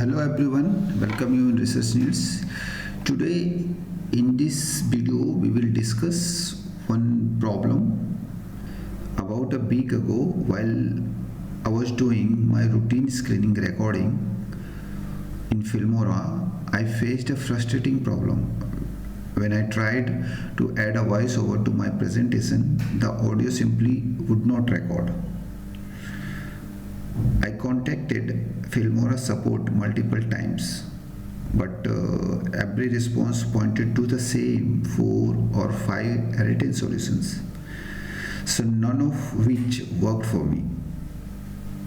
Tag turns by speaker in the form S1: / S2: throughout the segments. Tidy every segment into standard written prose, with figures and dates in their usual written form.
S1: Hello everyone, welcome you in Research Needs. Today in this video we will discuss one problem. About a week ago, while I was doing my routine screening recording in Filmora, I faced a frustrating problem. When I tried to add a voiceover to my presentation, the audio simply would not record. I contacted Filmora support multiple times, but every response pointed to the same 4 or 5 written solutions, so none of which worked for me.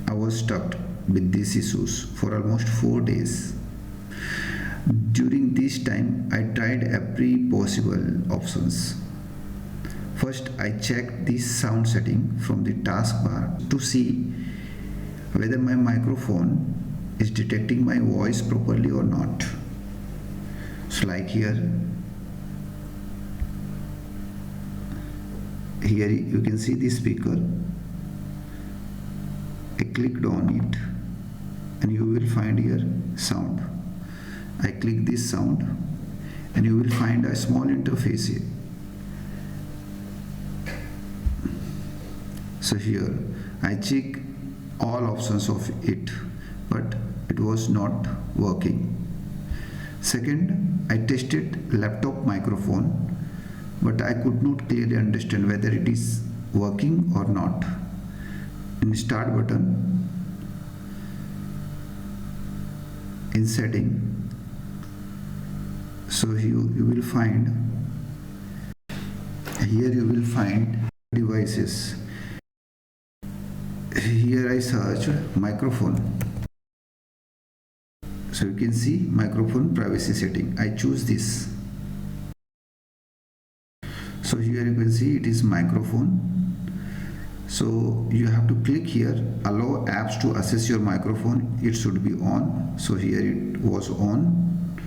S1: I was stuck with these issues for almost 4 days. During this time, I tried every possible options. First, I checked this sound setting from the taskbar to see whether my microphone is detecting my voice properly or not. So like here you can see the speaker. I clicked on it and you will find here sound. I click this sound and you will find a small interface here. So here I check all options of it, but it was not working. Second, I tested laptop microphone, but I could not clearly understand whether it is working or not. In start button, in setting, so you will find here you will find devices. Here I search microphone, so you can see microphone privacy setting. I choose this. So here you can see it is microphone. So you have to click here, allow apps to access your microphone. It should be on. So here it was on.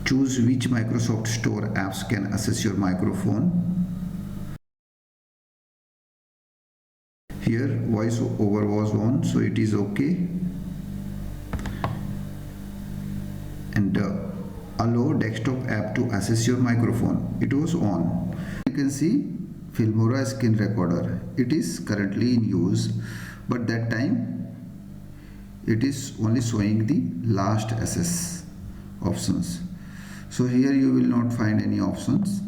S1: Choose which Microsoft Store apps can access your microphone. Here voice over was on, so it is okay. And allow desktop app to access your microphone. It was on. You can see Filmora screen recorder. It is currently in use, but that time it is only showing the last access options. So here you will not find any options,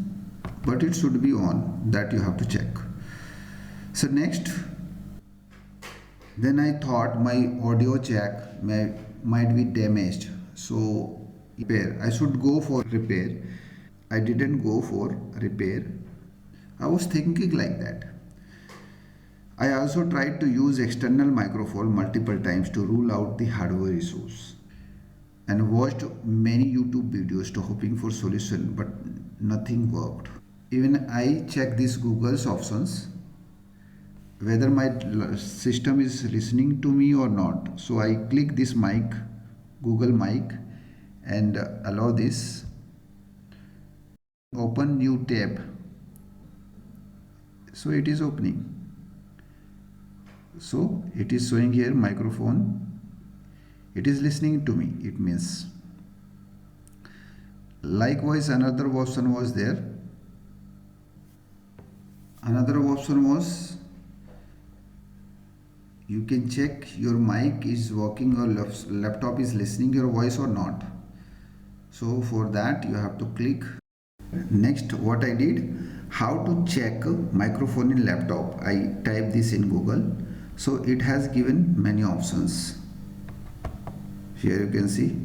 S1: but it should be on. That you have to check. So next, then I thought my audio jack might be damaged, so repair. I should go for repair. I didn't go for repair. I was thinking like that. I also tried to use external microphone multiple times to rule out the hardware issues, and watched many YouTube videos to hoping for solution, but nothing worked. Even I checked these Google's options, whether my system is listening to me or not. So I click this mic, Google mic, and allow this. Open new tab. So it is opening. So it is showing here microphone. It is listening to me, it means. Likewise, another option was there. Another option was, you can check your mic is working or laptop is listening your voice or not. So for that you have to click. Next, what I did, how to check microphone in laptop. I type this in Google. So it has given many options. Here you can see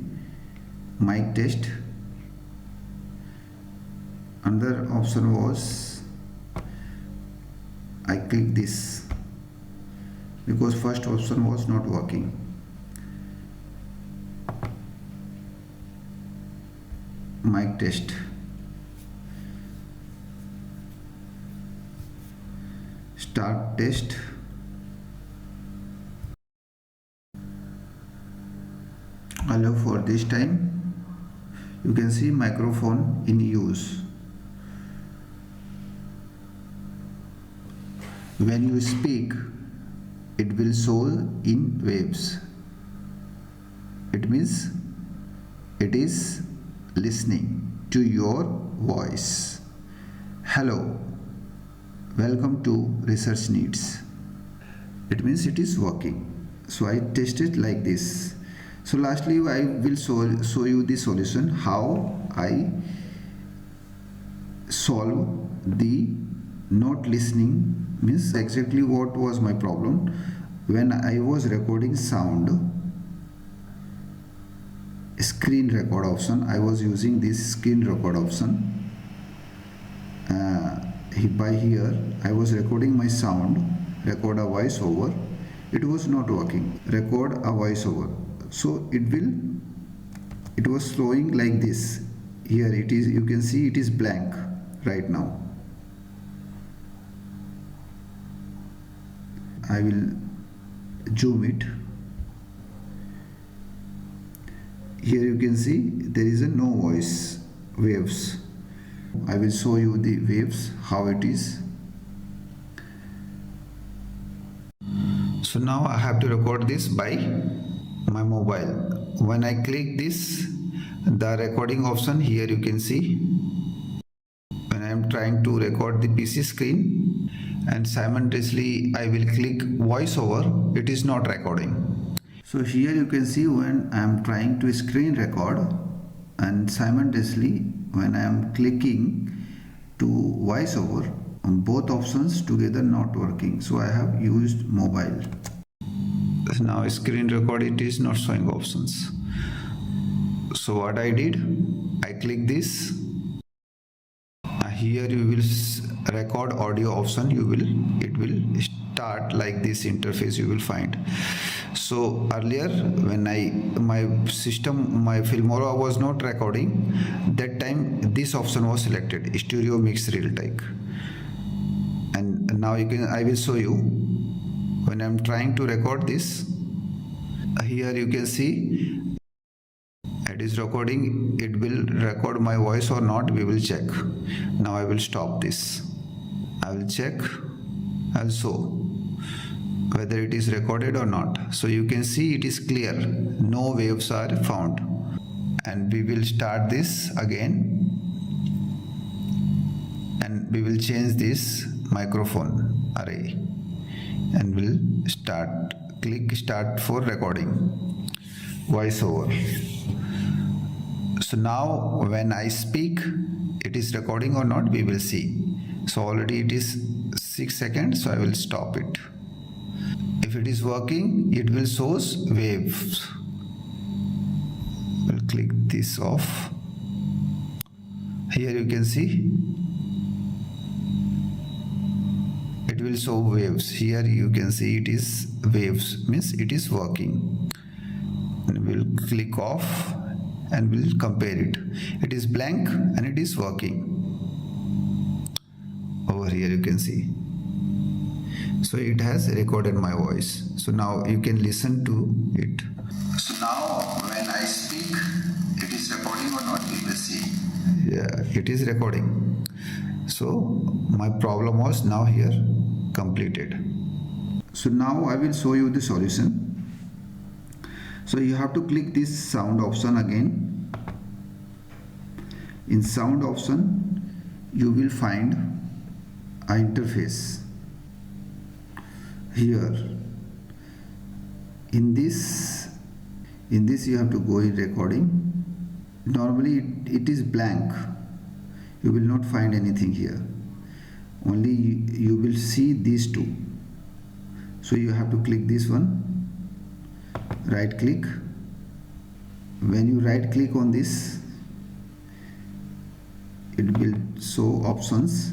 S1: mic test. Another option was, I click this because first option was not working. Mic test. Start test. Allow for this time. You can see microphone in use. When you speak, it will show in waves. It means it is listening to your voice. Hello, welcome to Research Needs. It means it is working. So I test it like this. So lastly I will show you the solution, how I solve the not listening. Means exactly what was my problem. When I was recording sound, screen record option, I was using this screen record option. By here I was recording my sound, record a voice over. It was not working. Record a voice over. So it was flowing like this. Here it is, you can see it is blank right now. I will zoom it. Here you can see there is a no voice waves. I will show you the waves, how it is. So now I have to record this by my mobile. When I click this, the recording option, here you can see, when I am trying to record the PC screen and simultaneously I will click voiceover, it is not recording. So here you can see when I am trying to screen record and simultaneously when I am clicking to voiceover, both options together not working. So I have used mobile. Now screen record, it is not showing options. So what I did, I click this. Here you will record audio option, it will start like this interface you will find. So earlier when my Filmora was not recording, that time this option was selected, stereo mix real take. And now I will show you when I am trying to record this. Here you can see it is recording. It will record my voice or not, we will check. Now I will stop this. I will check also whether it is recorded or not. So you can see it is clear, no waves are found. And we will start this again and we will change this microphone array and we'll click start for recording voiceover. So now when I speak, it is recording or not, we will see. So already it is 6 seconds, so I will stop it. If it is working, it will show waves. We'll click this off. Here you can see it will show waves. Here you can see it is waves, means it is working. And we'll click off and we'll compare it. It is blank and it is working. Over here you can see. So it has recorded my voice. So now you can listen to it. So now when I speak, it is recording or not, we will see. Yeah, it is recording. So my problem was now here completed. So now I will show you the solution. So you have to click this sound option again. In sound option, you will find an interface. Here, in this you have to go in recording. Normally it is blank. You will not find anything here. Only you will see these two. So you have to click this one. Right click. When you right click on this, it will show options.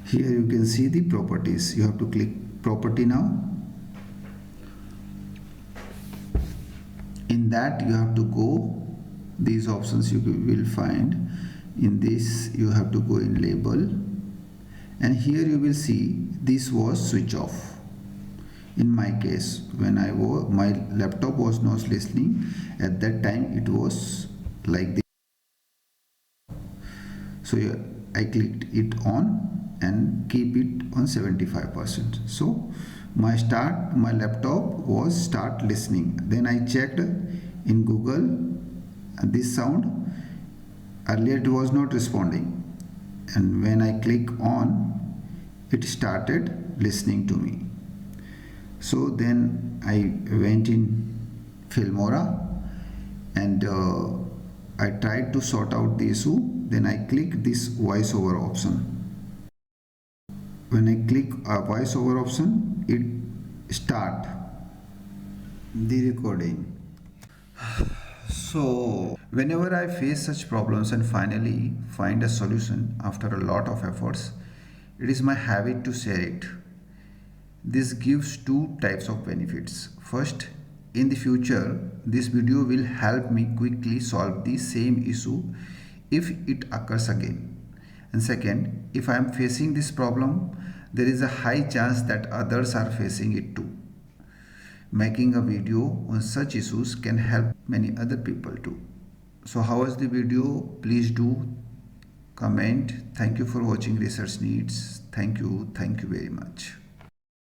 S1: Here you can see the properties. You have to click property now. In that you have to go, these options you will find. In this you have to go in label, and here you will see this was switch off. In my case, when my laptop was not listening, at that time it was like this. So I clicked it on and keep it on 75%. So My laptop was start listening. Then I checked in Google this sound. Earlier it was not responding, and when I click on, it started listening to me. So then I went in Filmora, and I tried to sort out the issue. Then I click this voiceover option. When I click a voiceover option, it start the recording. So whenever I face such problems and finally find a solution after a lot of efforts, it is my habit to share it. This gives two types of benefits. First, in the future, this video will help me quickly solve the same issue if it occurs again. And second, if I am facing this problem, there is a high chance that others are facing it too. Making a video on such issues can help many other people too. So how was the video? Please do comment. Thank you for watching Research Needs. Thank you very much.